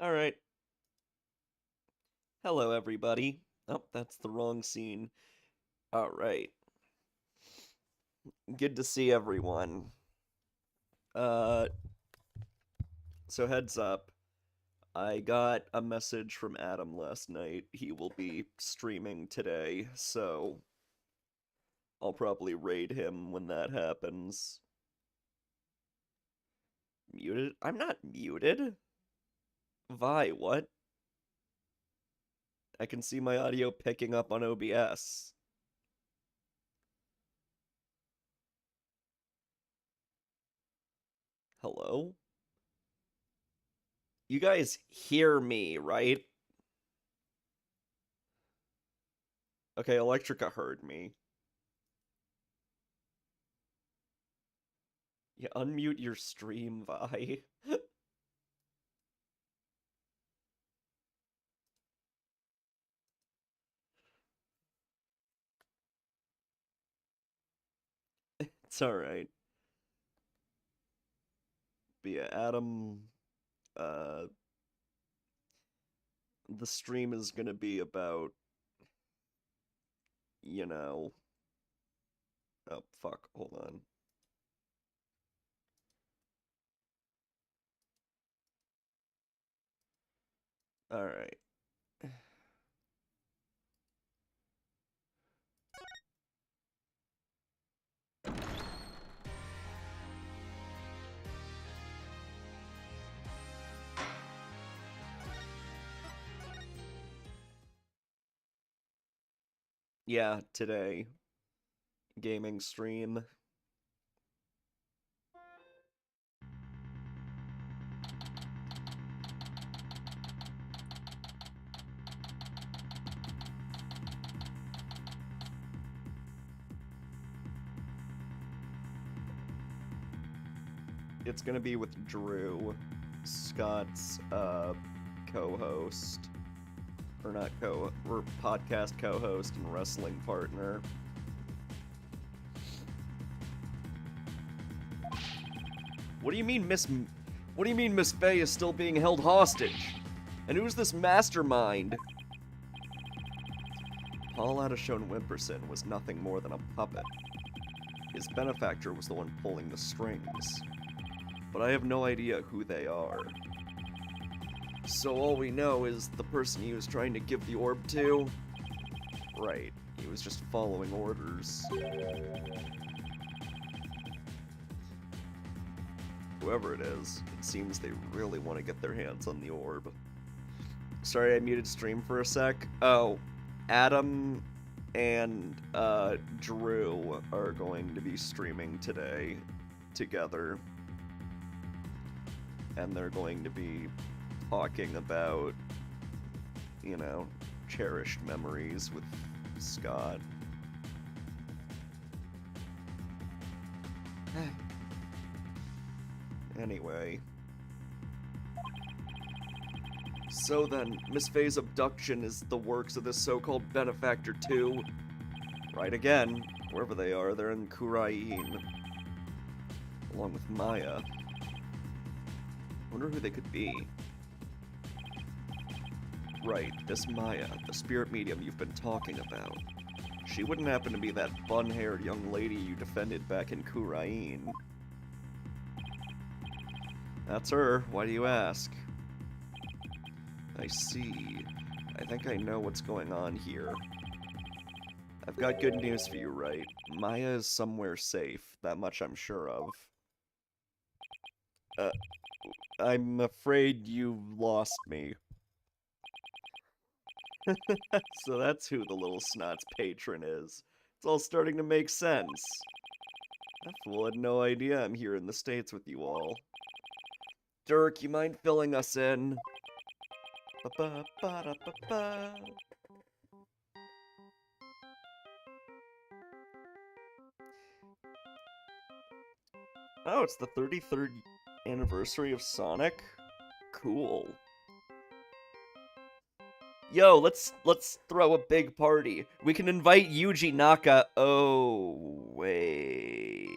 Alright. Hello, everybody. Oh, that's the wrong scene. Alright. Good to see everyone. Uh, so heads up. I got a message from Adam last night. He will be streaming today, so I'll probably raid him when that happens. Muted? I'm not muted. Vi, what? I can see my audio picking up on OBS. Hello? You guys hear me, right? Okay, Electrica heard me. Yeah, unmute your stream, Vi. It's alright. But yeah, Adam, uh, the stream is gonna be about, you know... Oh, fuck, hold on. Alright. Yeah, today. Gaming stream. It's gonna be with Drew, Scott's, co-host. Or not or podcast co-host and wrestling partner. What do you mean Miss Faye is still being held hostage? And who's this mastermind? Paul Adishone Wimperson was nothing more than a puppet. His benefactor was the one pulling the strings. But I have no idea who they are. So all we know is the person he was trying to give the orb to? Right, he was just following orders. Whoever it is, it seems they really want to get their hands on the orb. Sorry I muted stream for a sec. Oh, Adam and Drew are going to be streaming today together. And they're going to be talking about, you know, cherished memories with Scott. Anyway. So then, Miss Faye's abduction is the works of this so-called benefactor too? Right again. Wherever they are, they're in Kurain. Along with Maya. Wonder who they could be. Right, this Maya, the spirit medium you've been talking about. She wouldn't happen to be that bun-haired young lady you defended back in Kurain. That's her. Why do you ask? I see. I think I know what's going on here. I've got good news for you, right? Maya is somewhere safe. That much I'm sure of. I'm afraid you lost me. So that's who the little snot's patron is. It's all starting to make sense. That fool had no idea I'm here in the States with you all. Dirk, you mind filling us in? Ba-ba-ba-da-ba-ba. Oh, it's the 33rd anniversary of Sonic? Cool. Yo, let's throw a big party. We can invite Yuji Naka. Oh, wait.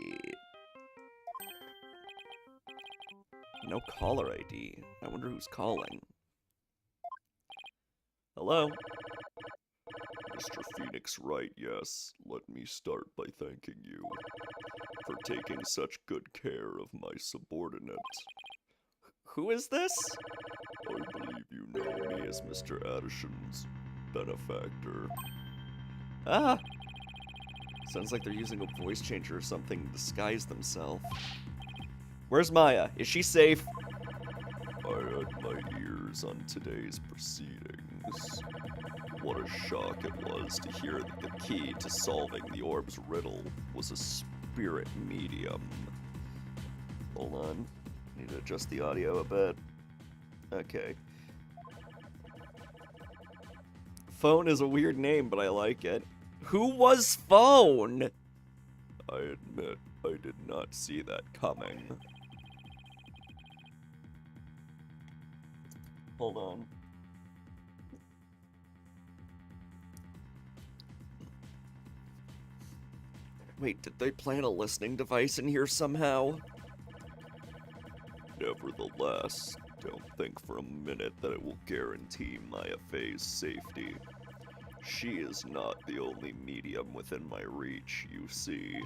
No caller ID. I wonder who's calling. Hello? Mr. Phoenix Wright, yes. Let me start by thanking you for taking such good care of my subordinate. Who is this? I believe you know me as Mr. Addison's benefactor. Ah! Sounds like they're using a voice changer or something to disguise themselves. Where's Maya? Is she safe? I had my ears on today's proceedings. What a shock it was to hear that the key to solving the orb's riddle was a spirit medium. Hold on. I need to adjust the audio a bit. Okay. Phone is a weird name, but I like it. Who was Phone? I admit, I did not see that coming. Hold on. Wait, did they plant a listening device in here somehow? Nevertheless, don't think for a minute that it will guarantee Maya Faye's safety. She is not the only medium within my reach, you see.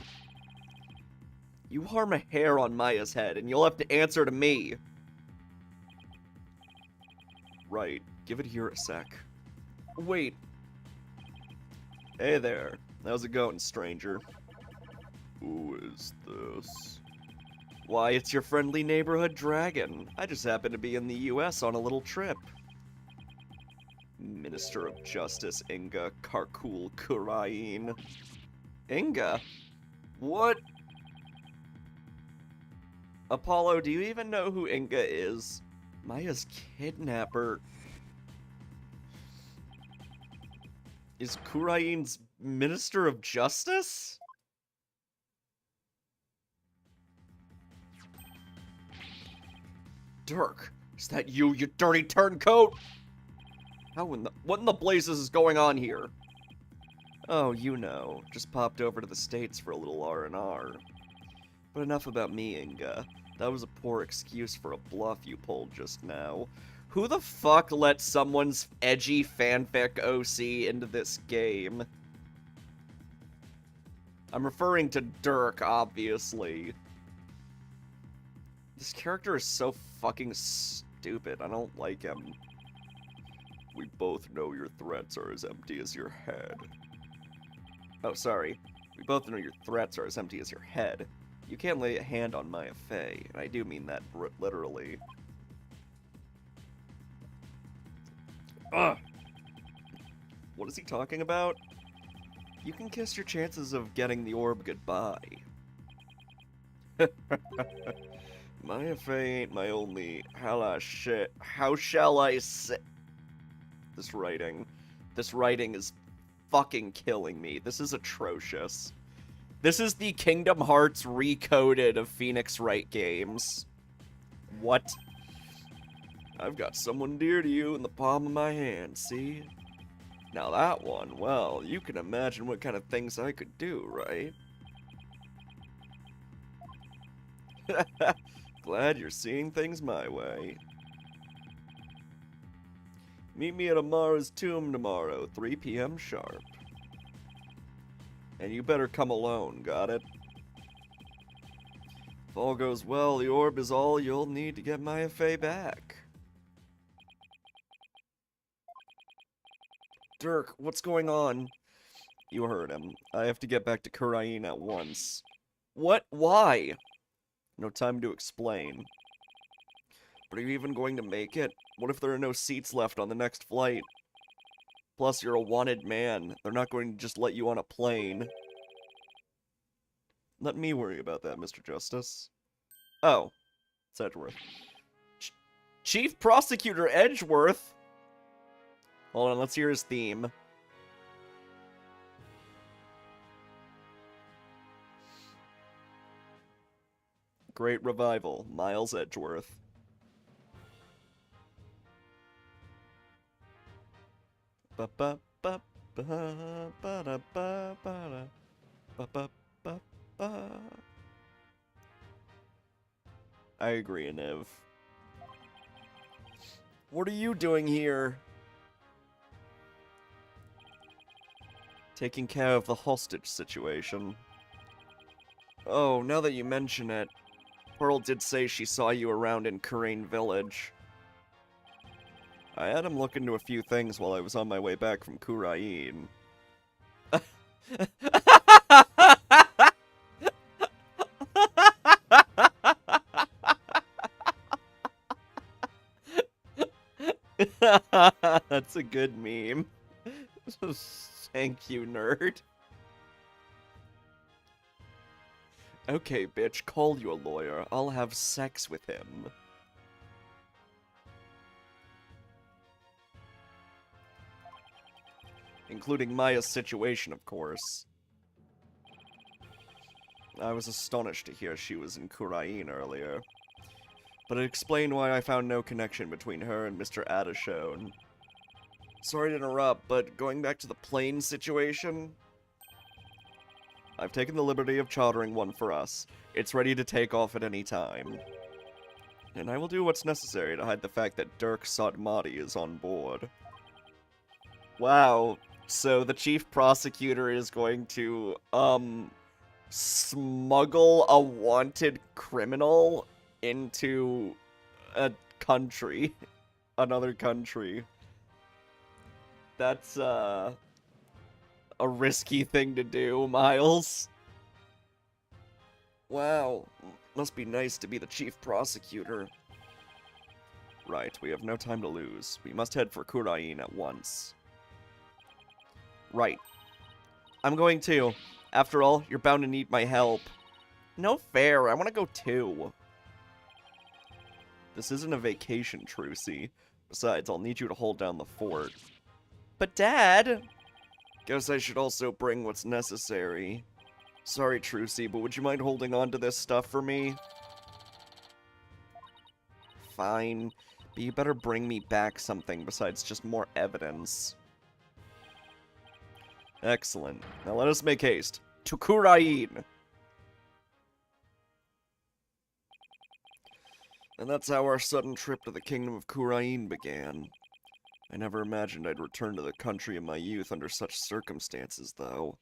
You harm a hair on Maya's head, and you'll have to answer to me. Right, give it here a sec. Wait. Hey there. How's it going, stranger? Who is this? Why, it's your friendly neighborhood dragon. I just happened to be in the US on a little trip. Minister of Justice Inga Karkul Kurain. Inga? What? Apollo, do you even know who Inga is? Maya's kidnapper is Kurain's Minister of Justice? Dirk, is that you dirty turncoat? What in the blazes is going on here? Oh, you know, just popped over to the States for a little R&R. But enough about me, Inga. That was a poor excuse for a bluff you pulled just now. Who the fuck let someone's edgy fanfic OC into this game? I'm referring to Dirk, obviously. This character is so fucking stupid. I don't like him. We both know your threats are as empty as your head. Oh, sorry. We both know your threats are as empty as your head. You can't lay a hand on Maya Fey, and I do mean that literally. Ugh! What is he talking about? You can kiss your chances of getting the orb goodbye. Maya Fey ain't my only... How shall I say... This writing is fucking killing me. This is atrocious. This is the Kingdom Hearts recoded of Phoenix Wright games. What? I've got someone dear to you in the palm of my hand, see? Now that one, well, you can imagine what kind of things I could do, right? Glad you're seeing things my way. Meet me at Amara's tomb tomorrow, 3 p.m. sharp. And you better come alone, got it? If all goes well, the orb is all you'll need to get Maya Fey back. Dirk, what's going on? You heard him. I have to get back to Kurain at once. What? Why? No time to explain. But are you even going to make it? What if there are no seats left on the next flight? Plus, you're a wanted man. They're not going to just let you on a plane. Let me worry about that, Mr. Justice. Oh. It's Edgeworth. Chief Prosecutor Edgeworth? Hold on, let's hear his theme. Great Revival, Miles Edgeworth. I agree, Niv. What are you doing here? Taking care of the hostage situation. Oh, now that you mention it, Pearl did say she saw you around in Kurain Village. I had him look into a few things while I was on my way back from Kurain. That's a good meme. Thank you, nerd. Okay, bitch, call your lawyer. I'll have sex with him. Including Maya's situation, of course. I was astonished to hear she was in Kurain earlier. But it explained why I found no connection between her and Mr. Adishone. Sorry to interrupt, but going back to the plane situation... I've taken the liberty of chartering one for us. It's ready to take off at any time. And I will do what's necessary to hide the fact that Dirk Sotmati is on board. Wow, so the chief prosecutor is going to, smuggle a wanted criminal into a country. Another country. That's, a risky thing to do, Miles. Wow, must be nice to be the chief prosecutor. Right, we have no time to lose. We must head for Kurain at once. Right. I'm going too. After all, you're bound to need my help. No fair, I want to go too. This isn't a vacation, Trucy. Besides, I'll need you to hold down the fort. But Dad! Guess I should also bring what's necessary. Sorry, Trucy, but would you mind holding on to this stuff for me? Fine. But you better bring me back something besides just more evidence. Excellent. Now let us make haste. To Kurain! And that's how our sudden trip to the kingdom of Kurain began. I never imagined I'd return to the country of my youth under such circumstances, though.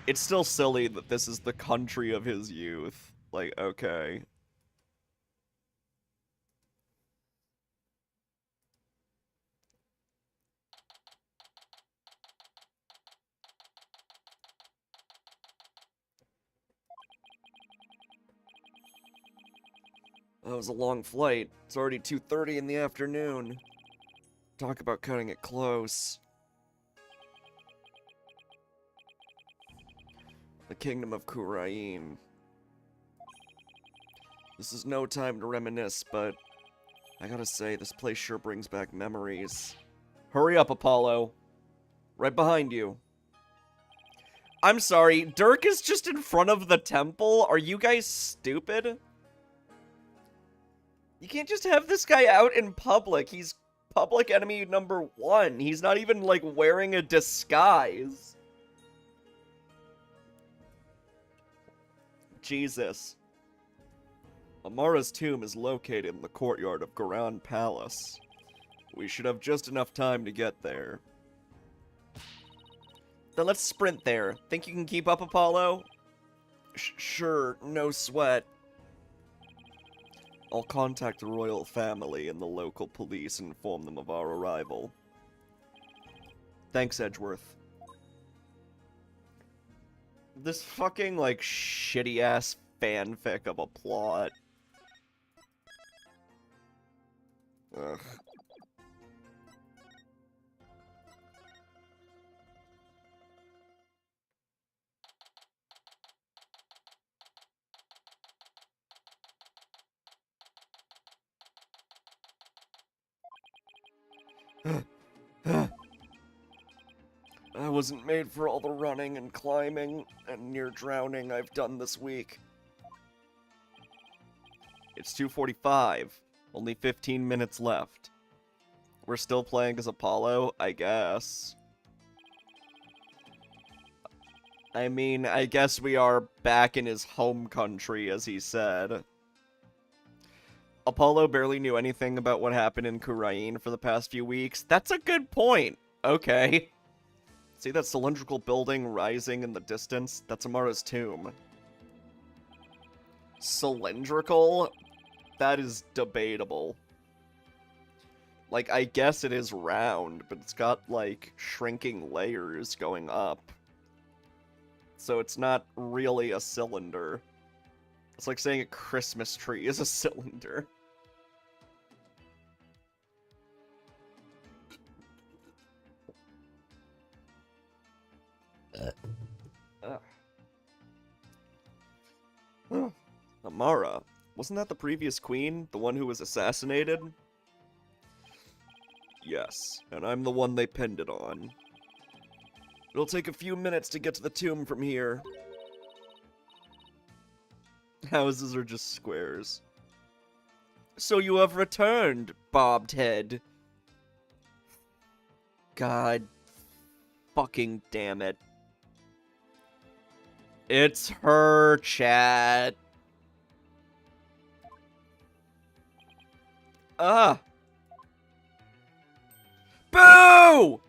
It's still silly that this is the country of his youth. Like, okay. That was a long flight. It's already 2:30 in the afternoon. Talk about cutting it close. The kingdom of Kurain. This is no time to reminisce, but I gotta say, this place sure brings back memories. Hurry up, Apollo. Right behind you. I'm sorry, Dirk is just in front of the temple? Are you guys stupid? You can't just have this guy out in public. He's public enemy number 1. He's not even, like, wearing a disguise. Jesus. Amara's tomb is located in the courtyard of Garan Palace. We should have just enough time to get there. Then let's sprint there. Think you can keep up, Apollo? Sure, no sweat. I'll contact the royal family and the local police and inform them of our arrival. Thanks, Edgeworth. This fucking, like, shitty-ass fanfic of a plot. Ugh. I wasn't made for all the running and climbing and near drowning I've done this week. It's 2:45. Only 15 minutes left. We're still playing as Apollo, I guess. I mean, I guess we are back in his home country, as he said. Apollo barely knew anything about what happened in Kurain for the past few weeks. That's a good point. Okay. See that cylindrical building rising in the distance? That's Amara's tomb. Cylindrical? That is debatable. Like, I guess it is round, but it's got, like, shrinking layers going up. So it's not really a cylinder. It's like saying a Christmas tree is a cylinder. Amara. Wasn't that the previous queen? The one who was assassinated? Yes, and I'm the one they pinned it on. It'll take a few minutes to get to the tomb from here. Houses are just squares. So you have returned, bobbed head. God fucking damn it. It's her, chat. Boo!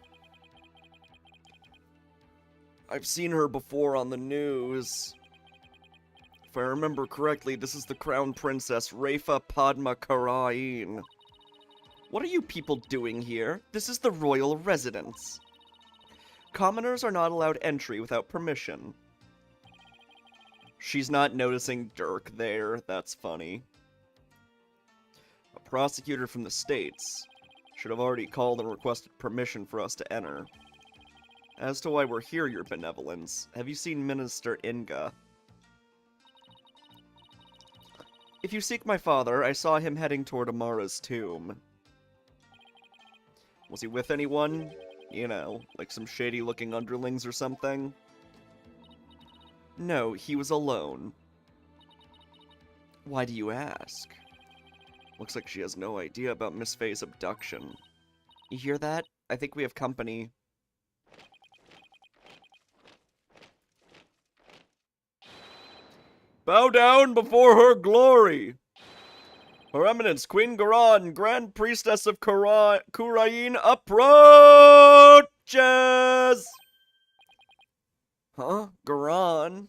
I've seen her before on the news. If I remember correctly, this is the Crown Princess Rafa Padma Karain. What are you people doing here? This is the royal residence. Commoners are not allowed entry without permission. She's not noticing Dirk there. That's funny. A prosecutor from the States should have already called and requested permission for us to enter. As to why we're here, your benevolence, have you seen Minister Inga? If you seek my father, I saw him heading toward Amara's tomb. Was he with anyone? You know, like some shady-looking underlings or something? No, he was alone. Why do you ask? Looks like she has no idea about Miss Faye's abduction. You hear that? I think we have company. Bow down before her glory! Her Eminence, Queen Garan, Grand Priestess of Kurain, approaches! Huh? Garan?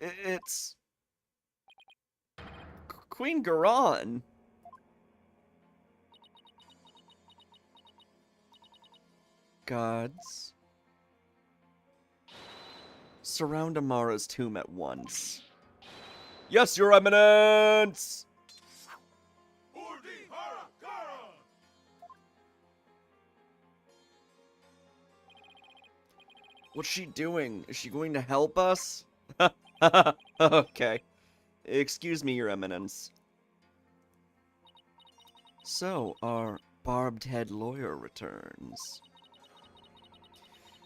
It's... Queen Garan. Gods. Surround Amara's tomb at once. Yes, Your Eminence! What's she doing? Is she going to help us? Okay. Excuse me, Your Eminence. So, our barbed-head lawyer returns.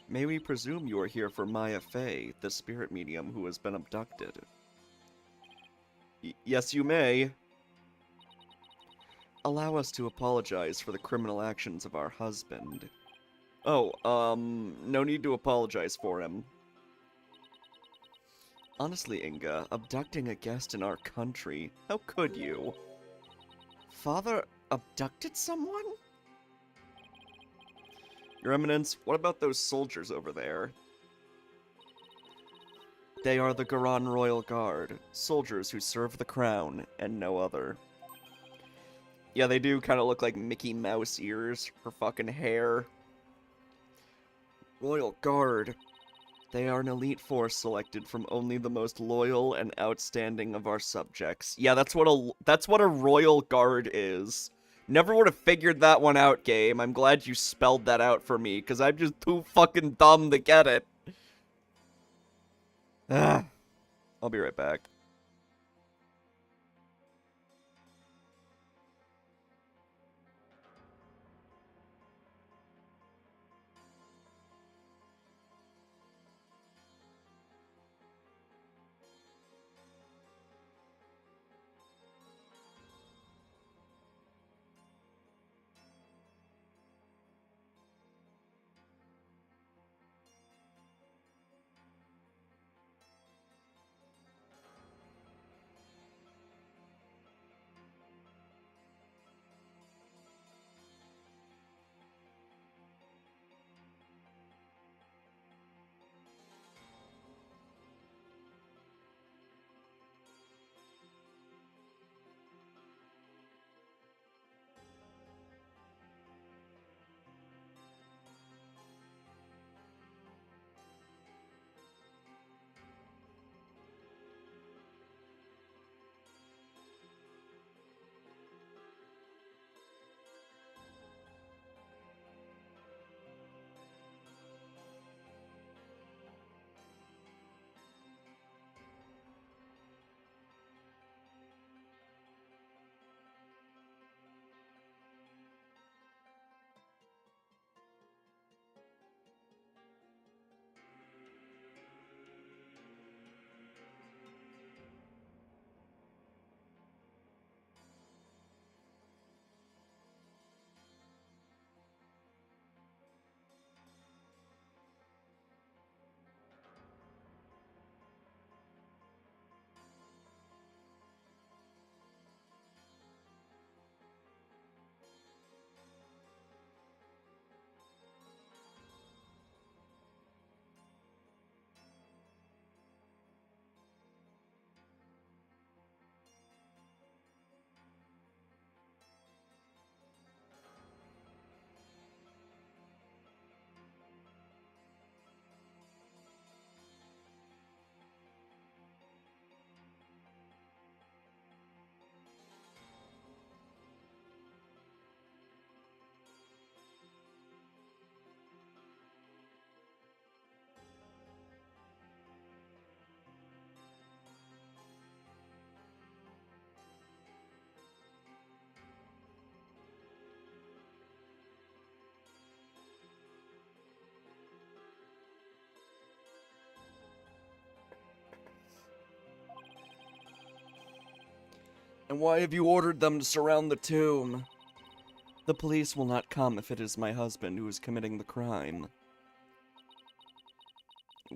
May we presume you are here for Maya Fey, the spirit medium who has been abducted? Yes, you may. Allow us to apologize for the criminal actions of our husband. Oh, no need to apologize for him. Honestly, Inga, abducting a guest in our country, how could you? Father abducted someone? Your Eminence, what about those soldiers over there? They are the Garan Royal Guard, soldiers who serve the crown and no other. Yeah, they do kind of look like Mickey Mouse ears, her fucking hair. Royal Guard. They are an elite force selected from only the most loyal and outstanding of our subjects. Yeah, that's what a Royal Guard is. Never would have figured that one out, game. I'm glad you spelled that out for me, because I'm just too fucking dumb to get it. I'll be right back. And why have you ordered them to surround the tomb? The police will not come if it is my husband who is committing the crime.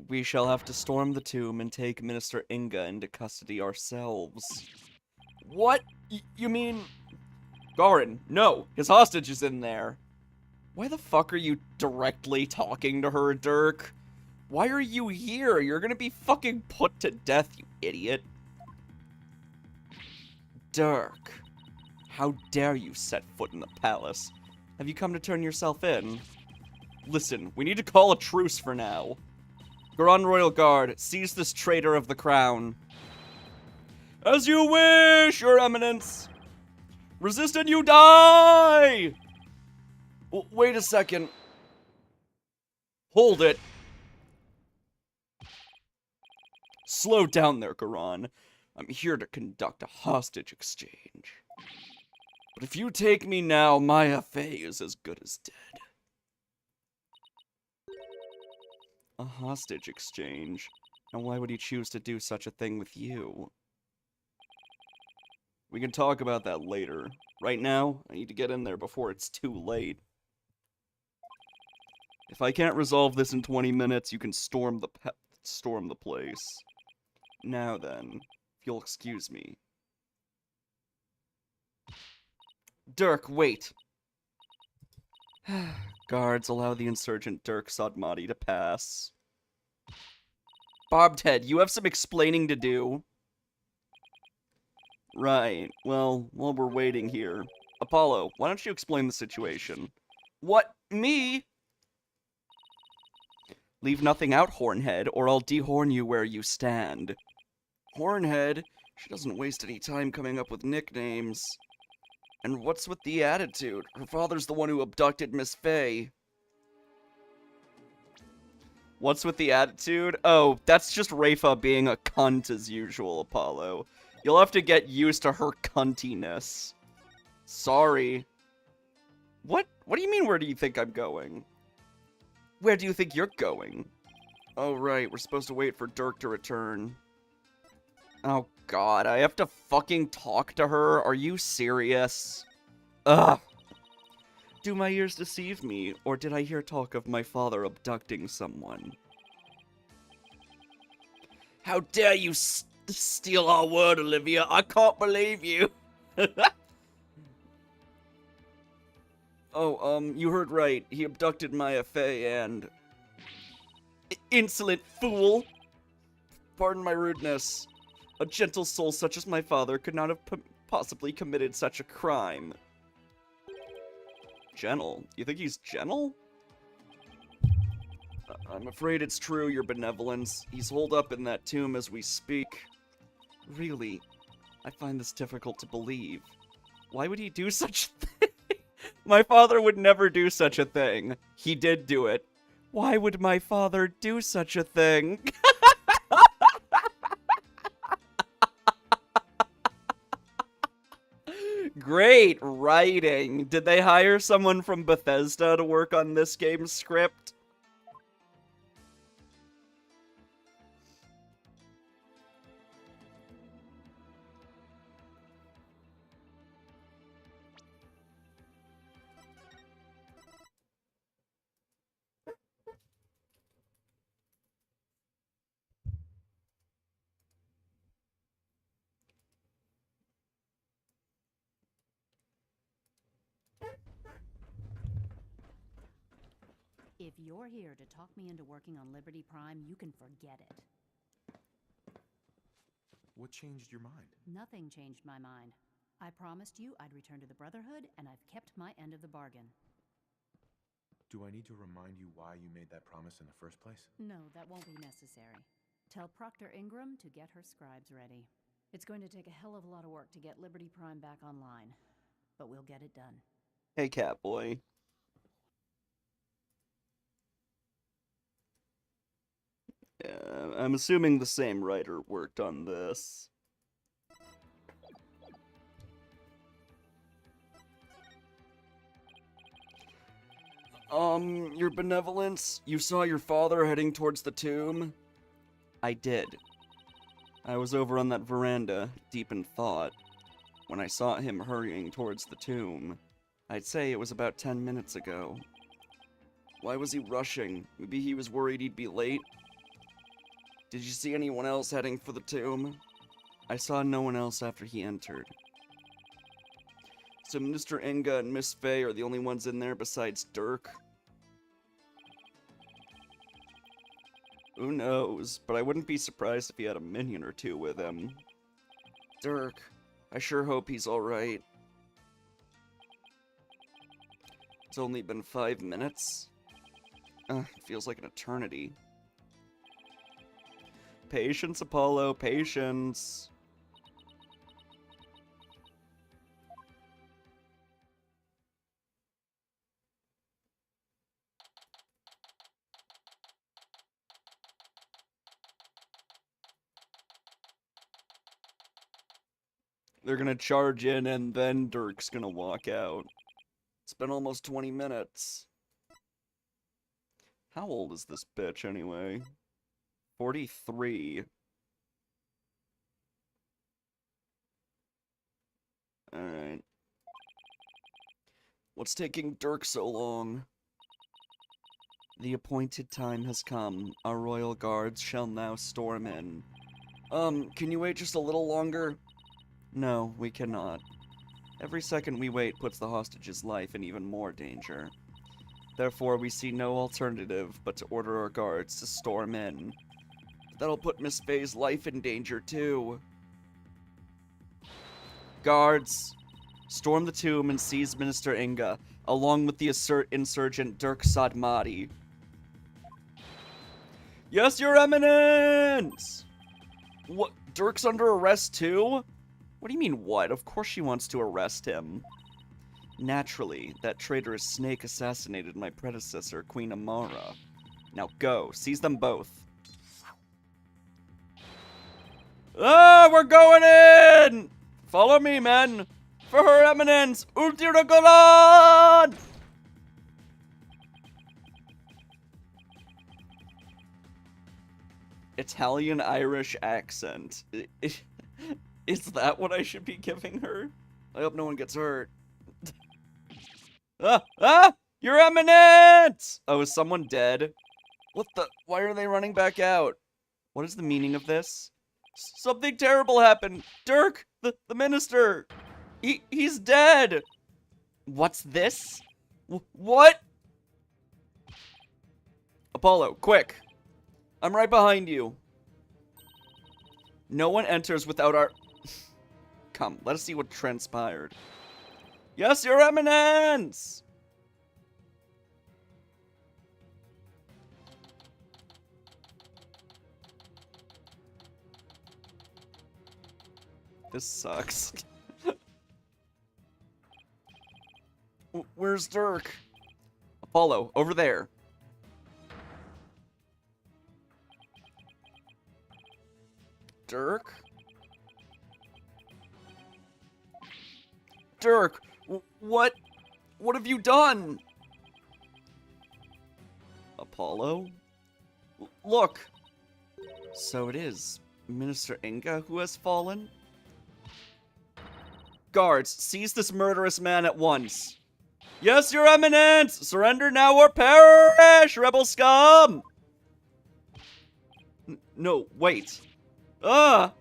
We shall have to storm the tomb and take Minister Inga into custody ourselves. What? You mean... Garin, no! His hostage is in there! Why the fuck are you directly talking to her, Dirk? Why are you here? You're gonna be fucking put to death, you idiot. Dirk, how dare you set foot in the palace? Have you come to turn yourself in? Listen, we need to call a truce for now. Garan Royal Guard, seize this traitor of the crown. As you wish, Your Eminence! Resist and you die! Wait a second. Hold it. Slow down there, Garan. I'm here to conduct a hostage exchange. But if you take me now, my Afei is as good as dead. A hostage exchange? And why would he choose to do such a thing with you? We can talk about that later. Right now, I need to get in there before it's too late. If I can't resolve this in 20 minutes, you can storm the place. Now then, if you'll excuse me. Dirk, wait! Guards, allow the insurgent Dirk Sodmati to pass. Bobbed Head, you have some explaining to do. Right, well, while we're waiting here. Apollo, why don't you explain the situation? What? Me? Leave nothing out, Hornhead, or I'll dehorn you where you stand. Hornhead? She doesn't waste any time coming up with nicknames. And what's with the attitude? Her father's the one who abducted Miss Faye. What's with the attitude? Oh, that's just Rafa being a cunt as usual, Apollo. You'll have to get used to her cuntiness. Sorry. What? What do you mean, where do you think I'm going? Where do you think you're going? Oh, right, we're supposed to wait for Dirk to return. Oh, God, I have to fucking talk to her? Are you serious? Ugh. Do my ears deceive me, or did I hear talk of my father abducting someone? How dare you steal our word, Olivia? I can't believe you. Oh, you heard right. He abducted Maya Fey and... Insolent fool! Pardon my rudeness. A gentle soul such as my father could not have possibly committed such a crime. Gentle? You think he's gentle? I'm afraid it's true, your benevolence. He's holed up in that tomb as we speak. Really? I find this difficult to believe. Why would he do such a thing? My father would never do such a thing. He did do it. Why would my father do such a thing? Great writing. Did they hire someone from Bethesda to work on this game's script? If you're here to talk me into working on Liberty Prime, you can forget it. What changed your mind? Nothing changed my mind. I promised you I'd return to the Brotherhood, and I've kept my end of the bargain. Do I need to remind you why you made that promise in the first place? No, that won't be necessary. Tell Proctor Ingram to get her scribes ready. It's going to take a hell of a lot of work to get Liberty Prime back online, but we'll get it done. Hey, Catboy. I'm assuming the same writer worked on this. Your benevolence, you saw your father heading towards the tomb? I did. I was over on that veranda, deep in thought. when I saw him hurrying towards the tomb. I'd say it was about 10 minutes ago. Why was he rushing? Maybe he was worried he'd be late? Did you see anyone else heading for the tomb? I saw no one else after he entered. So Mr. Inga and Miss Faye are the only ones in there besides Dirk? Who knows, but I wouldn't be surprised if he had a minion or two with him. Dirk, I sure hope he's alright. It's only been 5 minutes. It feels like an eternity. Patience, Apollo, patience. They're gonna charge in and then Dirk's gonna walk out. It's been almost 20 minutes. How old is this bitch anyway? 43. Alright. What's taking Dirk so long? The appointed time has come. Our royal guards shall now storm in. Can you wait just a little longer? No, we cannot. Every second we wait puts the hostage's life in even more danger. Therefore, we see no alternative but to order our guards to storm in. That'll put Miss Faye's life in danger, too. Guards, storm the tomb and seize Minister Inga, along with the insurgent Dirk Sadmati. Yes, Your Eminence! What? Dirk's under arrest, too? What do you mean, what? Of course she wants to arrest him. Naturally, that traitorous snake assassinated my predecessor, Queen Amara. Now go, seize them both. Ah, we're going in! Follow me, men! For Her Eminence, Ultiragolan! Italian-Irish accent. Is that what I should be giving her? I hope no one gets hurt. Your Eminence! Oh, is someone dead? What the? Why are they running back out? What is the meaning of this? Something terrible happened. Dirk, the minister, he's dead. What's this? What? Apollo, quick. I'm right behind you. No one enters without our... Come, let us see what transpired. Yes, Your Eminence! This sucks. Where's Dirk? Apollo, over there. Dirk? Dirk, what have you done? Apollo? Look! So it is Minister Inga who has fallen? Guards, seize this murderous man at once. Yes, Your Eminence! Surrender now or perish, rebel scum! No, wait. Oh,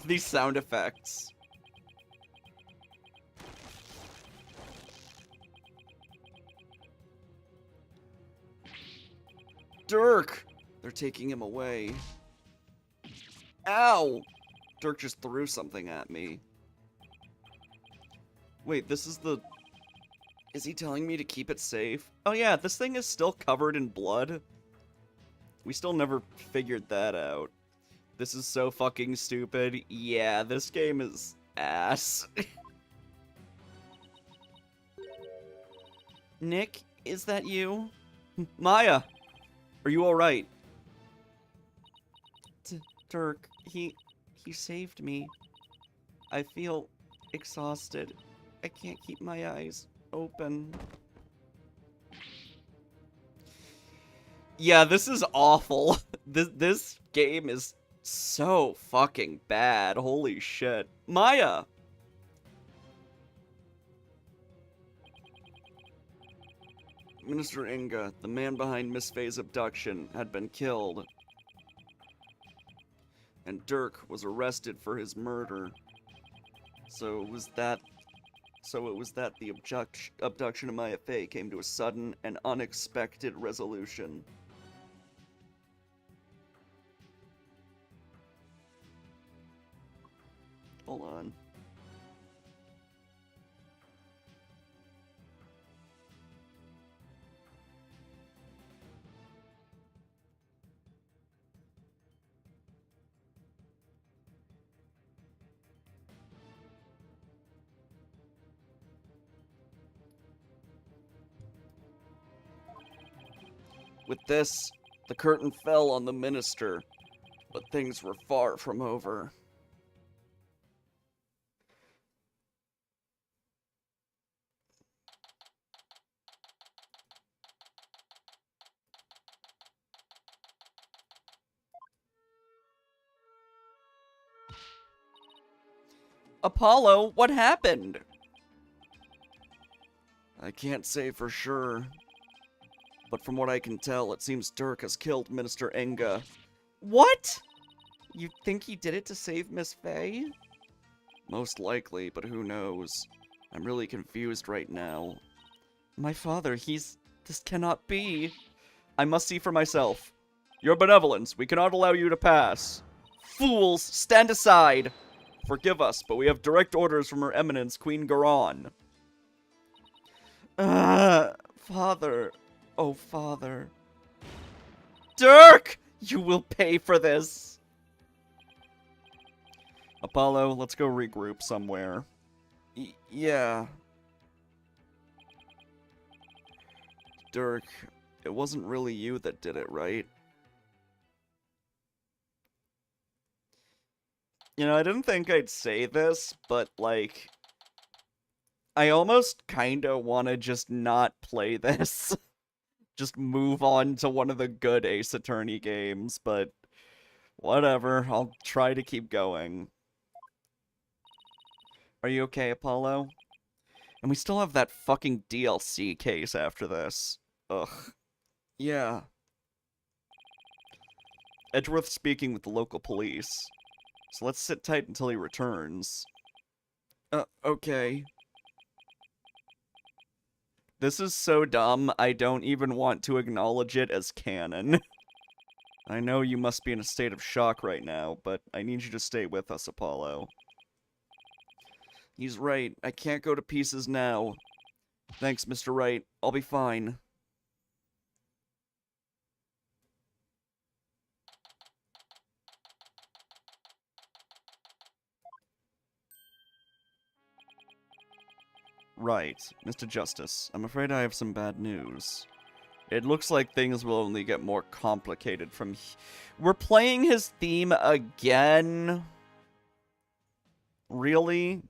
these sound effects. Dirk! They're taking him away. Ow! Dirk just threw something at me. Wait, this is the... Is he telling me to keep it safe? Oh yeah, this thing is still covered in blood. We still never figured that out. This is so fucking stupid. Yeah, this game is ass. Nick, is that you? Maya, are you alright? Dirk, he saved me. I feel exhausted. I can't keep my eyes open. Yeah, this is awful. This game is So fucking bad. Holy shit. Maya! Minister Inga, the man behind Miss Faye's abduction, had been killed. And Dirk was arrested for his murder. So it was that the abduction of Maya Faye came to a sudden and unexpected resolution. Hold on. With this, the curtain fell on the minister, but things were far from over. Apollo, what happened? I can't say for sure. But from what I can tell, it seems Dirk has killed Minister Enga. What? You think he did it to save Miss Faye? Most likely, but who knows? I'm really confused right now. My father, this cannot be. I must see for myself. Your benevolence, we cannot allow you to pass. Fools, stand aside. Forgive us, but we have direct orders from Her Eminence, Queen Garon. Father. Oh, Father. Dirk! You will pay for this! Apollo, let's go regroup somewhere. Yeah. Dirk, it wasn't really you that did it, right? You know, I didn't think I'd say this, but, like, I almost kinda wanna just not play this. Just move on to one of the good Ace Attorney games, but whatever, I'll try to keep going. Are you okay, Apollo? And we still have that fucking DLC case after this. Ugh. Yeah. Edgeworth's speaking with the local police. So let's sit tight until he returns. Okay. This is so dumb, I don't even want to acknowledge it as canon. I know you must be in a state of shock right now, but I need you to stay with us, Apollo. He's right. I can't go to pieces now. Thanks, Mr. Wright. I'll be fine. Right. Mr. Justice, I'm afraid I have some bad news. It looks like things will only get more complicated from We're playing his theme again? Really?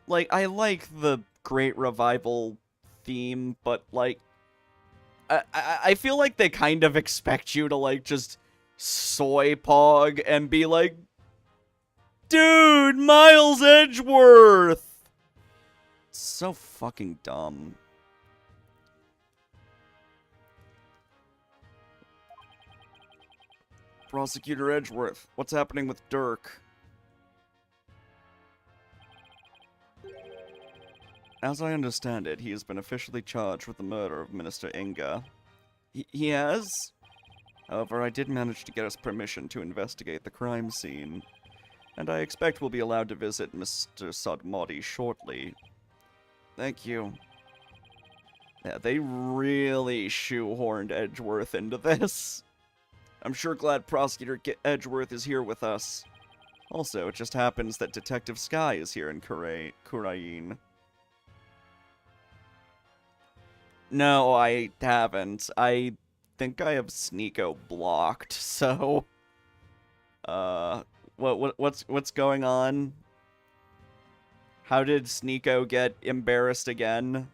Like, I like the Great Revival theme, but, like, I feel like they kind of expect you to, like, just soy pog and be like, dude, Miles Edgeworth! So fucking dumb. Prosecutor Edgeworth, what's happening with Dirk? As I understand it, he has been officially charged with the murder of Minister Inga. He has? However, I did manage to get us permission to investigate the crime scene, and I expect we'll be allowed to visit Mr. Sodmodi shortly. Thank you. Yeah, they really shoehorned Edgeworth into this. I'm sure glad Prosecutor Edgeworth is here with us. Also, it just happens that Detective Sky is here in Kurain. No, I haven't. I think I have Sneeko blocked, so... What's going on? How did Sneeko get embarrassed again?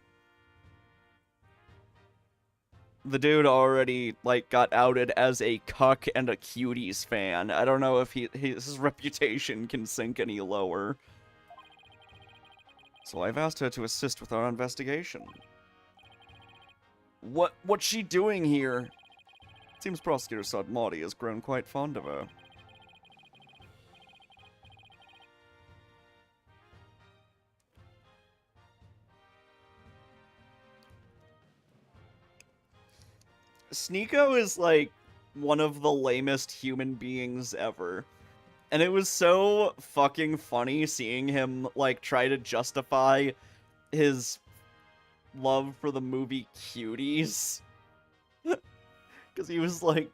the dude already, like, got outed as a cuck and a Cuties fan. I don't know if his reputation can sink any lower. So I've asked her to assist with our investigation. What's she doing here? Seems Prosecutor Sodmati has grown quite fond of her. Sneeko is, like, one of the lamest human beings ever. And it was so fucking funny seeing him, like, try to justify his love for the movie Cuties. Because he was like,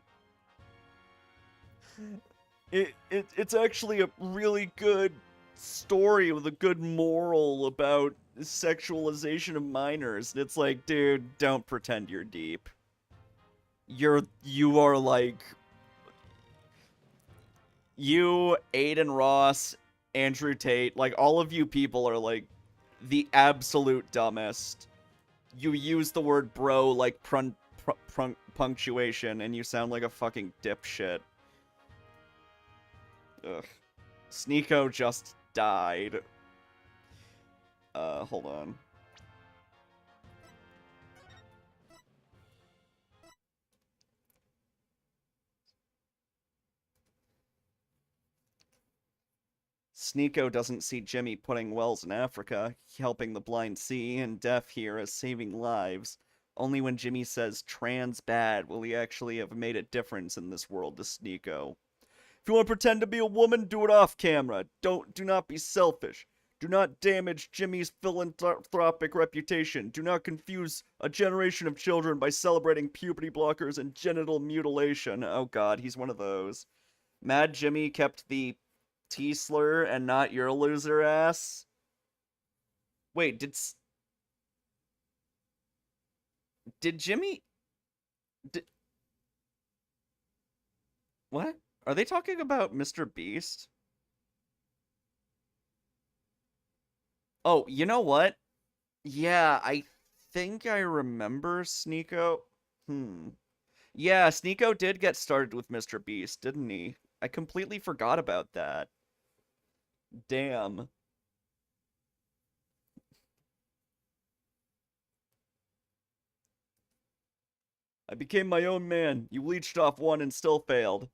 it's actually a really good story with a good moral about sexualization of minors. And it's like, dude, don't pretend you're deep. You are like, you, Aiden Ross, Andrew Tate, like, all of you people are, like, the absolute dumbest. You use the word bro like punctuation, and you sound like a fucking dipshit. Ugh. Sneeko just died. Hold on. Sneeko doesn't see Jimmy putting wells in Africa, helping the blind see, and deaf hear as saving lives. Only when Jimmy says trans bad will he actually have made a difference in this world to Sneeko. If you want to pretend to be a woman, do it off camera. Do not be selfish. Do not damage Jimmy's philanthropic reputation. Do not confuse a generation of children by celebrating puberty blockers and genital mutilation. Oh god, he's one of those. Mad Jimmy kept the T-slur and not your loser ass? Wait, did Jimmy... What? Are they talking about Mr. Beast? Oh, you know what? Yeah, I think I remember Sneeko. Yeah, Sneeko did get started with Mr. Beast, didn't he? I completely forgot about that. Damn. I became my own man. You leeched off one and still failed.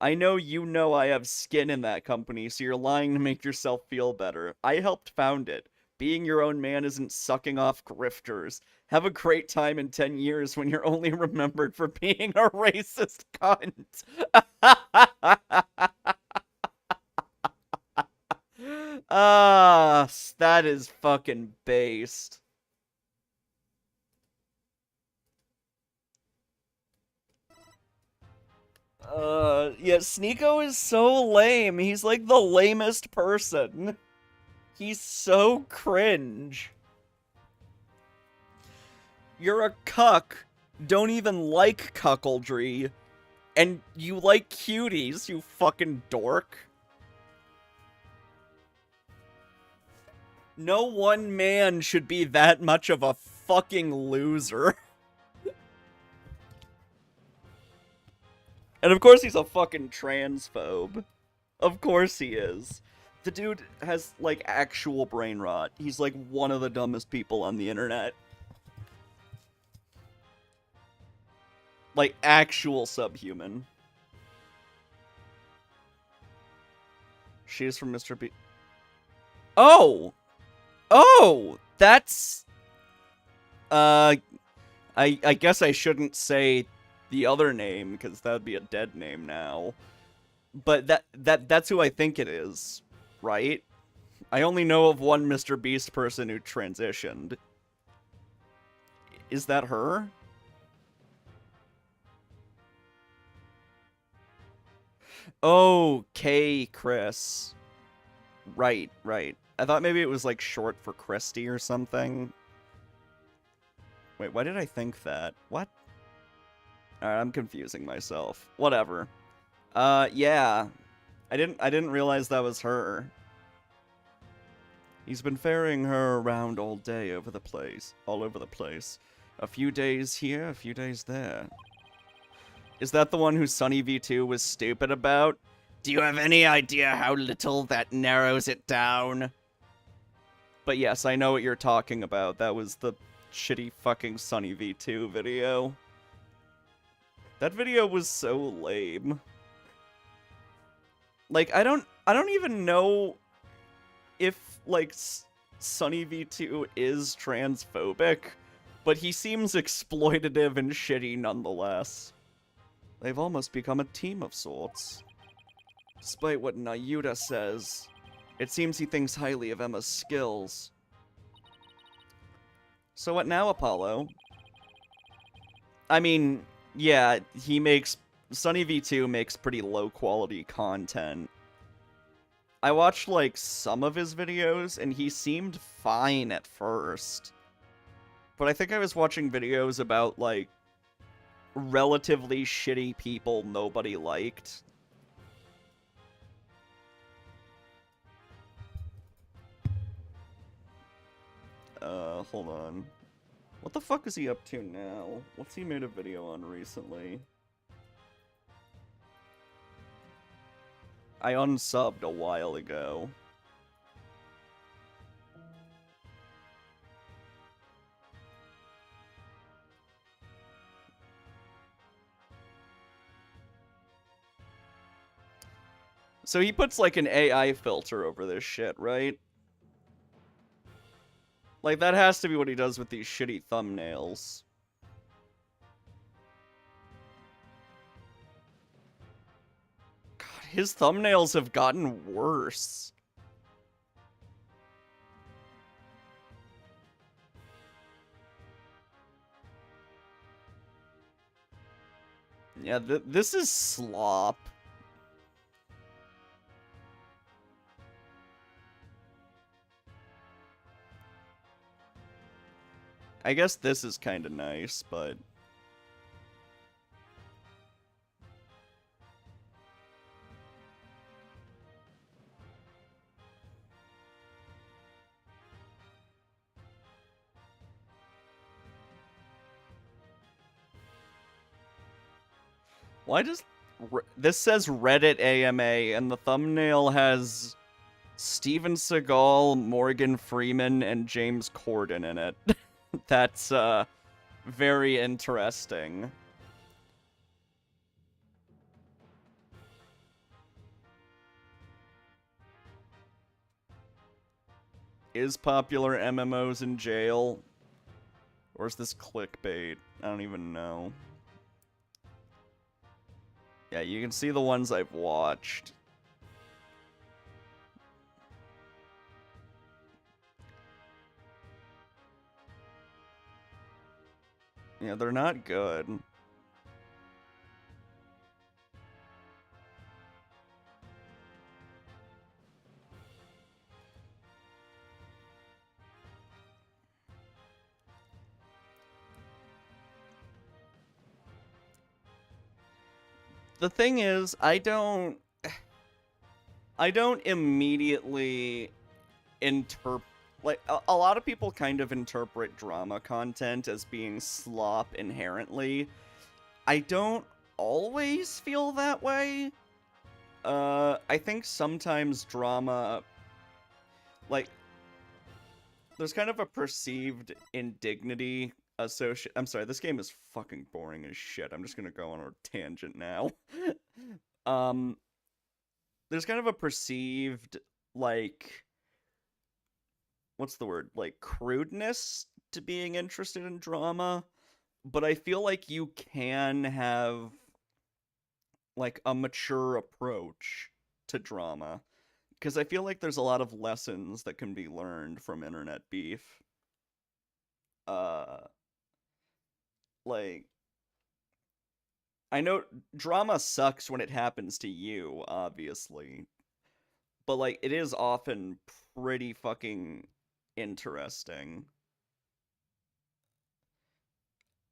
I know you know I have skin in that company, so you're lying to make yourself feel better. I helped found it. Being your own man isn't sucking off grifters. Have a great time in 10 years when you're only remembered for being a racist cunt. Ah, that is fucking based. Yeah, Sneeko is so lame. He's like the lamest person. He's so cringe. You're a cuck. Don't even like cuckoldry. And you like cuties, you fucking dork. No one man should be that much of a fucking loser. And of course he's a fucking transphobe. Of course he is. The dude has, like, actual brain rot. He's, like, one of the dumbest people on the internet. Like, actual subhuman. She's from Mr. B. Oh! Oh! That's... I guess I shouldn't say the other name, because that would be a dead name now. But that's who I think it is, right? I only know of one Mr. Beast person who transitioned. Is that her? Okay, Chris. Right. I thought maybe it was, like, short for Christy or something. Wait, why did I think that? What? Alright, I'm confusing myself. Whatever. Yeah. I didn't realize that was her. He's been ferrying her around all day all over the place. A few days here, a few days there. Is that the one who Sunny V2 was stupid about? Do you have any idea how little that narrows it down? But yes, I know what you're talking about. That was the shitty fucking Sunny V2 video. That video was so lame. Like, I don't even know if, like, Sunny V2 is transphobic, but he seems exploitative and shitty nonetheless. They've almost become a team of sorts. Despite what Nayuta says, it seems he thinks highly of Emma's skills. So what now, Apollo? I mean, yeah, Sunny V2 makes pretty low-quality content. I watched, like, some of his videos, and he seemed fine at first. But I think I was watching videos about, like, relatively shitty people nobody liked. Hold on. What the fuck is he up to now? What's he made a video on recently? I unsubbed a while ago. So he puts, like, an AI filter over this shit, right? Like, that has to be what he does with these shitty thumbnails. God, his thumbnails have gotten worse. Yeah, this is slop. I guess this is kind of nice, but... Why does... This says Reddit AMA, and the thumbnail has Steven Seagal, Morgan Freeman, and James Corden in it. That's, very interesting. Is popular MMOs in jail? Or is this clickbait? I don't even know. Yeah, you can see the ones I've watched. Yeah, they're not good. The thing is, I don't immediately like, a lot of people kind of interpret drama content as being slop inherently. I don't always feel that way. I think sometimes drama, like, there's kind of a perceived indignity associated. I'm sorry, this game is fucking boring as shit. I'm just gonna go on a tangent now. There's kind of a perceived, like, what's the word? Like, crudeness to being interested in drama. But I feel like you can have, like, a mature approach to drama. Because I feel like there's a lot of lessons that can be learned from internet beef. Like, I know drama sucks when it happens to you, obviously. But, like, it is often pretty fucking interesting.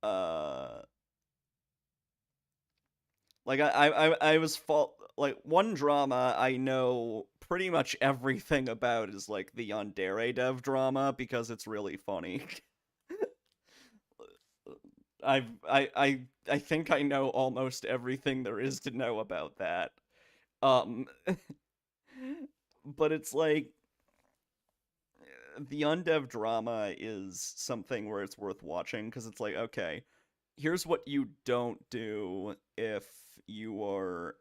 Like, I was like, one drama I know pretty much everything about is, like, the Yandere dev drama, because it's really funny. I think I know almost everything there is to know about that. Um, but it's like the undev drama is something where it's worth watching because it's like, okay, here's what you don't do if you are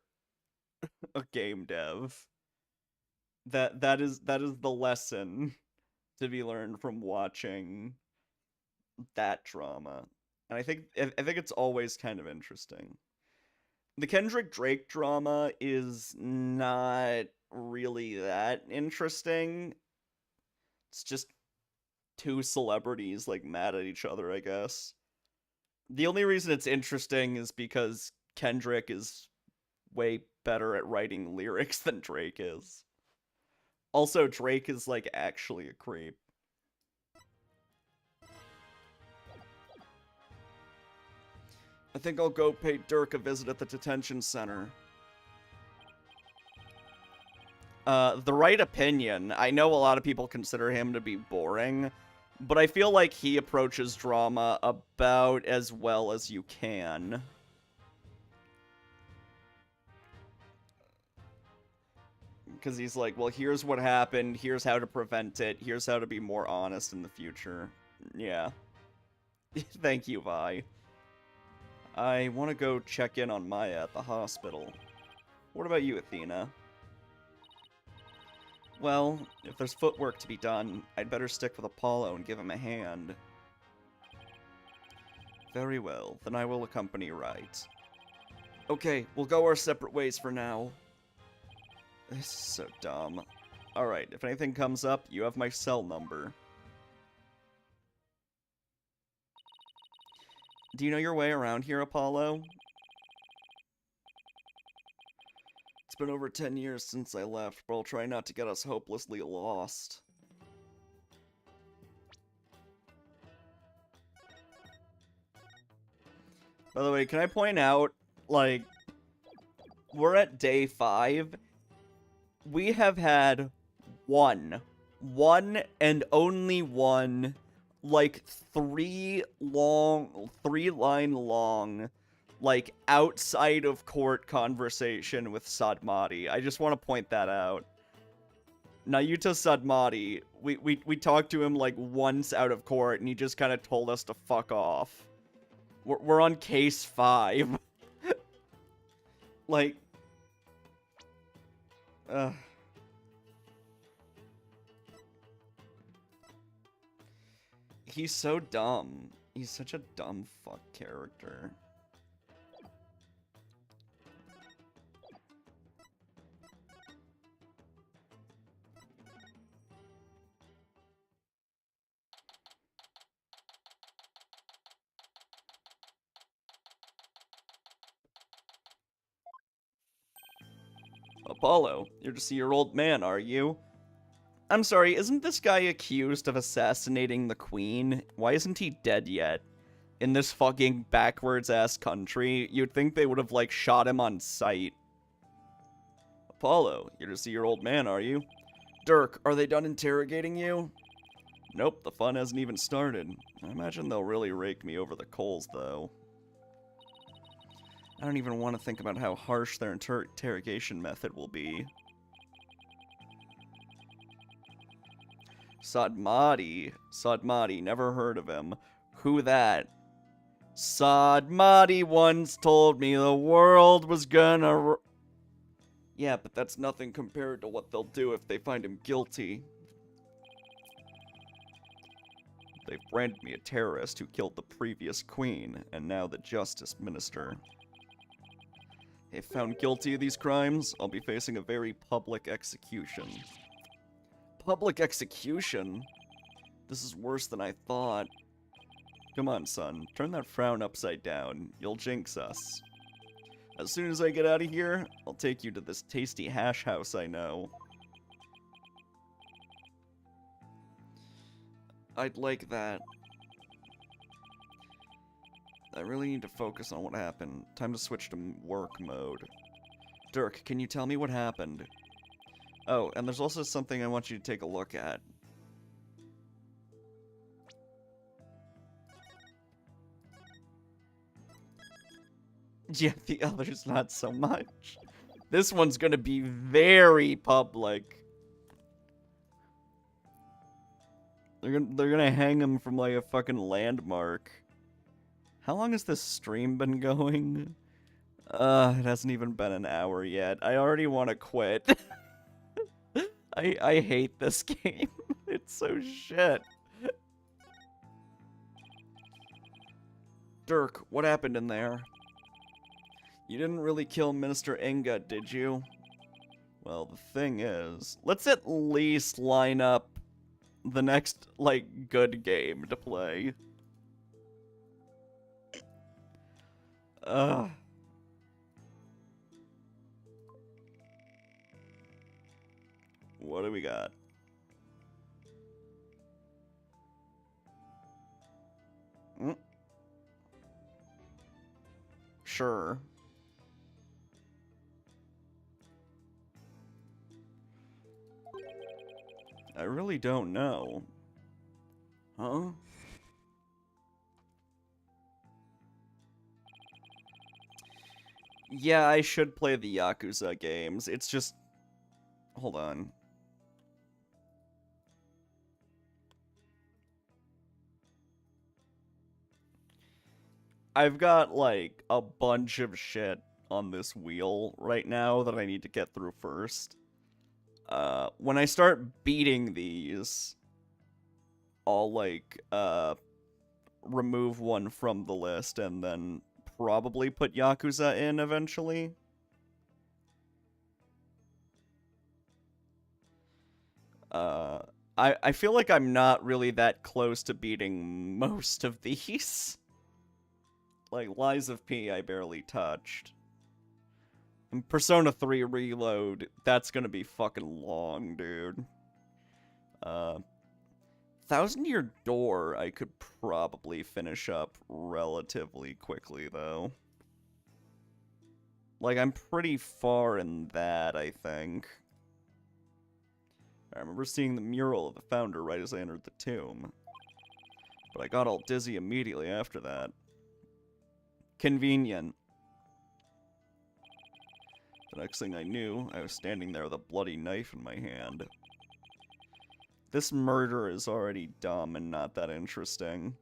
a game dev. That is the lesson to be learned from watching that drama. And I think it's always kind of interesting. The Kendrick Drake drama is not really that interesting. It's just two celebrities like mad at each other, I guess. The only reason it's interesting is because Kendrick is way better at writing lyrics than Drake is. Also, Drake is like actually a creep. I think I'll go pay Dirk a visit at the detention center. The Right Opinion. I know a lot of people consider him to be boring, but I feel like he approaches drama about as well as you can. Because he's like, well, here's what happened, here's how to prevent it, here's how to be more honest in the future. Yeah. Thank you, Vi. I want to go check in on Maya at the hospital. What about you, Athena? Well, if there's footwork to be done, I'd better stick with Apollo and give him a hand. Very well, then I will accompany Right. Okay, we'll go our separate ways for now. This is so dumb. Alright, if anything comes up, you have my cell number. Do you know your way around here, Apollo? It's been over 10 years since I left, but I'll try not to get us hopelessly lost. By the way, can I point out, like, we're at day 5. We have had one and only one, like, 3-line long, like, outside of court conversation with Sadmati. I just want to point that out. Nayuta Sadmati, we talked to him, like, once out of court, and he just kind of told us to fuck off. We're on case 5. Like... He's so dumb. He's such a dumb fuck character. Apollo, you're to see your old man, are you? I'm sorry, isn't this guy accused of assassinating the queen? Why isn't he dead yet? In this fucking backwards-ass country, you'd think they would have, like, shot him on sight. Apollo, you're to see your old man, are you? Dirk, are they done interrogating you? Nope, the fun hasn't even started. I imagine they'll really rake me over the coals, though. I don't even want to think about how harsh their interrogation method will be. Sadmati, never heard of him. Who that? Sadmati once told me the world was gonna... Yeah, but that's nothing compared to what they'll do if they find him guilty. They've branded me a terrorist who killed the previous queen, and now the justice minister. If found guilty of these crimes, I'll be facing a very public execution. Public execution? This is worse than I thought. Come on, son. Turn that frown upside down. You'll jinx us. As soon as I get out of here, I'll take you to this tasty hash house I know. I'd like that. I really need to focus on what happened. Time to switch to work mode. Dirk, can you tell me what happened? Oh, and there's also something I want you to take a look at. Yeah, the others not so much. This one's gonna be very public. They're gonna hang him from like a fucking landmark. How long has this stream been going? It hasn't even been an hour yet. I already want to quit. I hate this game. It's so shit. Dirk, what happened in there? You didn't really kill Minister Inga, did you? Well, the thing is, let's at least line up the next, like, good game to play. What do we got? Sure. I really don't know. Huh? Yeah, I should play the Yakuza games. It's just... Hold on. I've got, like, a bunch of shit on this wheel right now that I need to get through first. When I start beating these, I'll, like, remove one from the list and then probably put Yakuza in eventually. I feel like I'm not really that close to beating most of these. Like, Lies of P, I barely touched. And Persona 3 Reload, that's gonna be fucking long, dude. Thousand Year Door, I could probably finish up relatively quickly, though. Like, I'm pretty far in that, I think. I remember seeing the mural of the founder right as I entered the tomb. But I got all dizzy immediately after that. Convenient. The next thing I knew, I was standing there with a bloody knife in my hand. This murder is already dumb and not that interesting.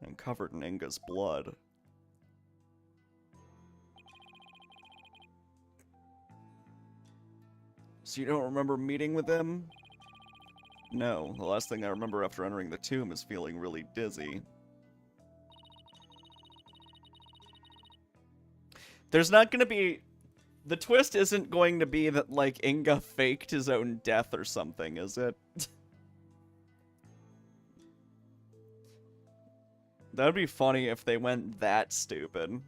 I'm covered in Inga's blood. So you don't remember meeting with him? No, the last thing I remember after entering the tomb is feeling really dizzy. There's not gonna be... The twist isn't going to be that, like, Inga faked his own death or something, is it? That would be funny if they went that stupid.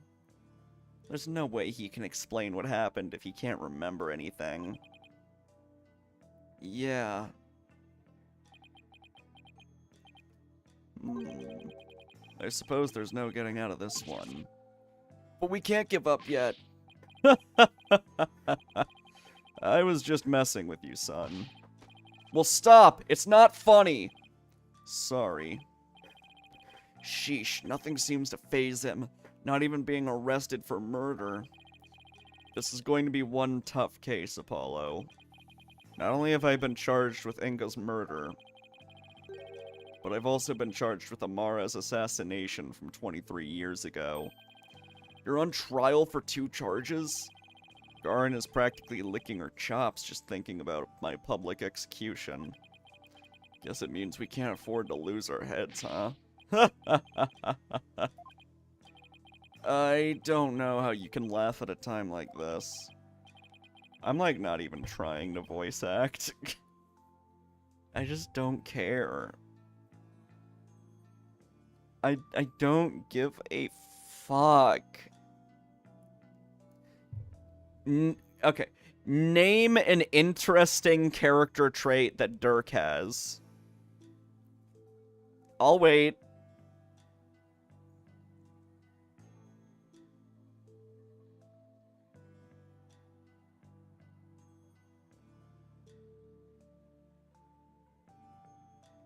There's no way he can explain what happened if he can't remember anything. Yeah. I suppose there's no getting out of this one. But we can't give up yet. I was just messing with you, son. Well, stop! It's not funny! Sorry. Sheesh, nothing seems to faze him. Not even being arrested for murder. This is going to be one tough case, Apollo. Not only have I been charged with Inga's murder, but I've also been charged with Amara's assassination from 23 years ago. You're on trial for 2 charges? Garin is practically licking her chops just thinking about my public execution. Guess it means we can't afford to lose our heads, huh? I don't know how you can laugh at a time like this. I'm like not even trying to voice act. I just don't care. I don't give a fuck. Okay. Name an interesting character trait that Dirk has. I'll wait.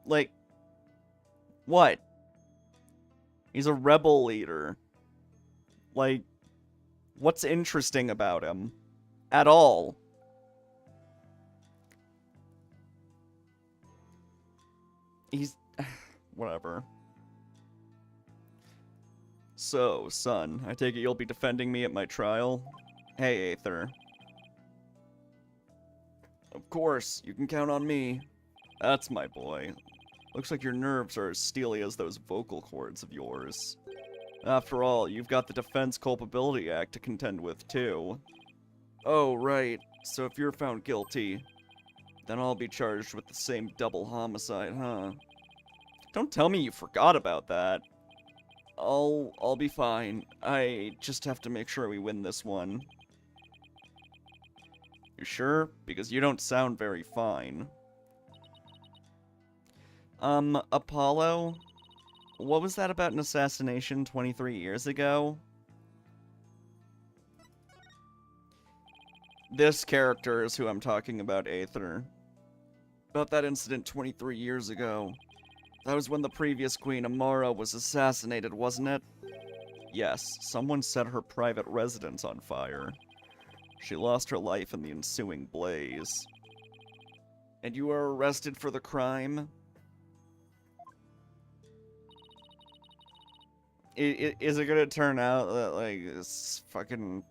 Like, what? He's a rebel leader. Like, What's interesting about him? At all. He's... whatever. So, son, I take it you'll be defending me at my trial? Hey, Aether. Of course, you can count on me. That's my boy. Looks like your nerves are as steely as those vocal cords of yours. After all, you've got the Defense Culpability Act to contend with, too. Oh, right. So if you're found guilty, then I'll be charged with the same double homicide, huh? Don't tell me you forgot about that. I'll be fine. I just have to make sure we win this one. You sure? Because you don't sound very fine. Apollo? What was that about an assassination 23 years ago? This character is who I'm talking about, Aether. About that incident 23 years ago. That was when the previous queen, Amara, was assassinated, wasn't it? Yes, someone set her private residence on fire. She lost her life in the ensuing blaze. And you were arrested for the crime? Is it gonna turn out that, like, this fucking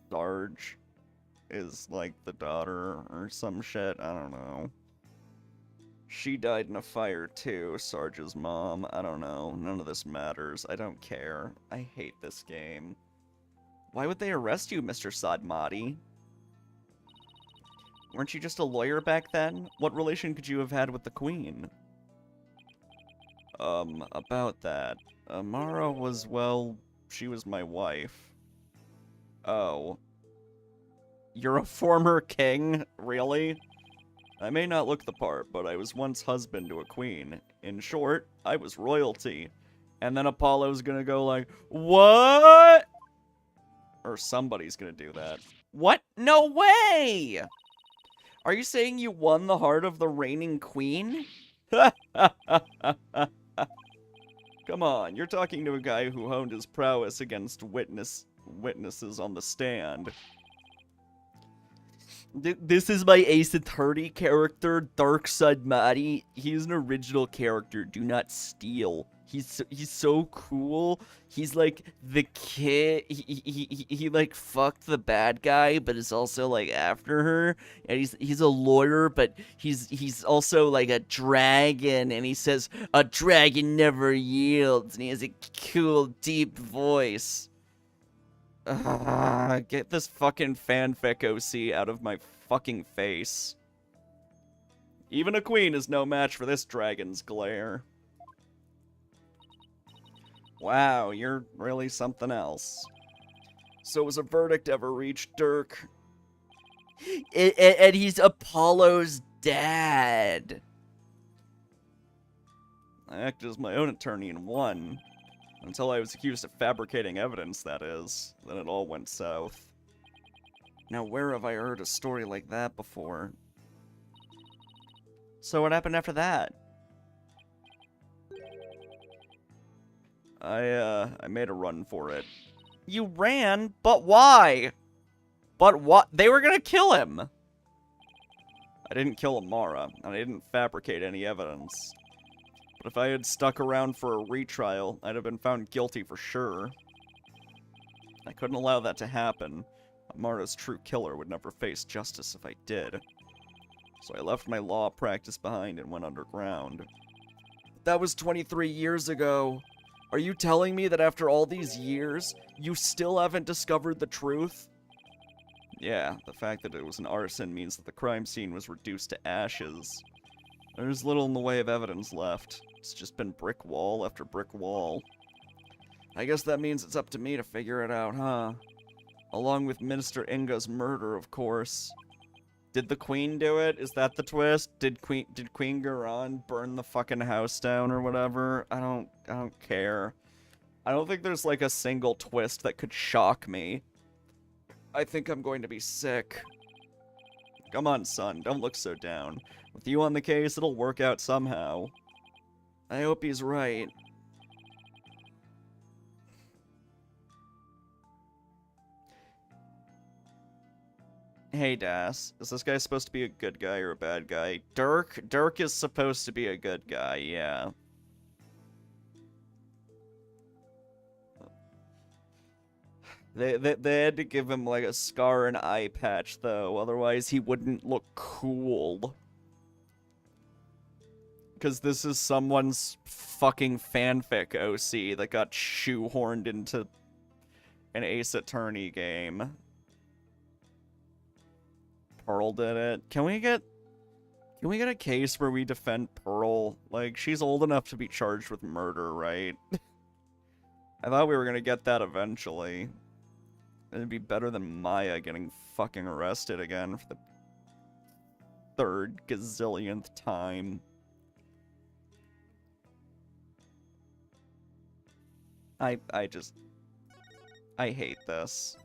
Sarge is, like, the daughter or some shit? I don't know. She died in a fire, too, Sarge's mom. I don't know. None of this matters. I don't care. I hate this game. Why would they arrest you, Mr. Sadmati? Weren't you just a lawyer back then? What relation could you have had with the queen? About that. Amara was, well, she was my wife. Oh. You're a former king? Really? I may not look the part, but I was once husband to a queen. In short, I was royalty. And then Apollo's gonna go like, what? Or somebody's gonna do that. What? No way! Are you saying you won the heart of the reigning queen? Come on, you're talking to a guy who honed his prowess against witnesses on the stand. This is my Ace Attorney character, Dark Sadmati. He's an original character. Do not steal. He's so cool. He's like the kid. He like fucked the bad guy, but is also like after her. And he's a lawyer, but he's also like a dragon. And he says a dragon never yields. And he has a cool deep voice. Get this fucking fanfic OC out of my fucking face. Even a queen is no match for this dragon's glare. Wow, you're really something else. So was a verdict ever reached, Dirk? And he's Apollo's dad. I acted as my own attorney and won. Until I was accused of fabricating evidence, that is. Then it all went south. Now, where have I heard a story like that before? So what happened after that? I made a run for it. You ran? But why? But what? They were gonna kill him! I didn't kill Amara, and I didn't fabricate any evidence. But if I had stuck around for a retrial, I'd have been found guilty for sure. I couldn't allow that to happen. Amara's true killer would never face justice if I did. So I left my law practice behind and went underground. That was 23 years ago. Are you telling me that after all these years, you still haven't discovered the truth? Yeah, the fact that it was an arson means that the crime scene was reduced to ashes. There's little in the way of evidence left. It's just been brick wall after brick wall. I guess that means it's up to me to figure it out, huh? Along with Minister Inga's murder, of course. Did the Queen do it? Is that the twist? Did Queen Garan burn the fucking house down or whatever? I don't care. I don't think there's like a single twist that could shock me. I think I'm going to be sick. Come on, son, don't look so down. With you on the case, it'll work out somehow. I hope he's right. Hey, Das. Is this guy supposed to be a good guy or a bad guy? Dirk is supposed to be a good guy, yeah. They had to give him, like, a scar and eye patch, though. Otherwise, he wouldn't look cool. Because this is someone's fucking fanfic OC that got shoehorned into an Ace Attorney game. Pearl did it. Can we get a case where we defend Pearl? Like, she's old enough to be charged with murder, right? I thought we were gonna get that eventually. It'd be better than Maya getting fucking arrested again for the third gazillionth time. I hate this.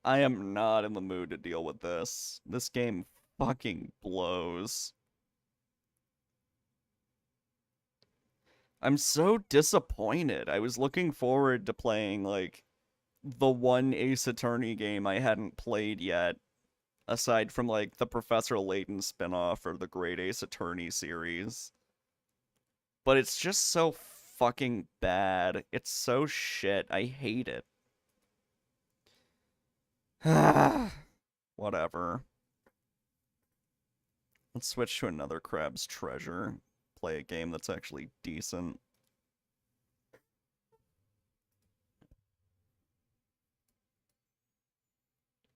I am not in the mood to deal with this. This game fucking blows. I'm so disappointed. I was looking forward to playing, like, the one Ace Attorney game I hadn't played yet, aside from, like, the Professor Layton spinoff or the Great Ace Attorney series. But it's just so fucking bad. It's so shit. I hate it. Whatever. Let's switch to another Crab's Treasure. Play a game that's actually decent.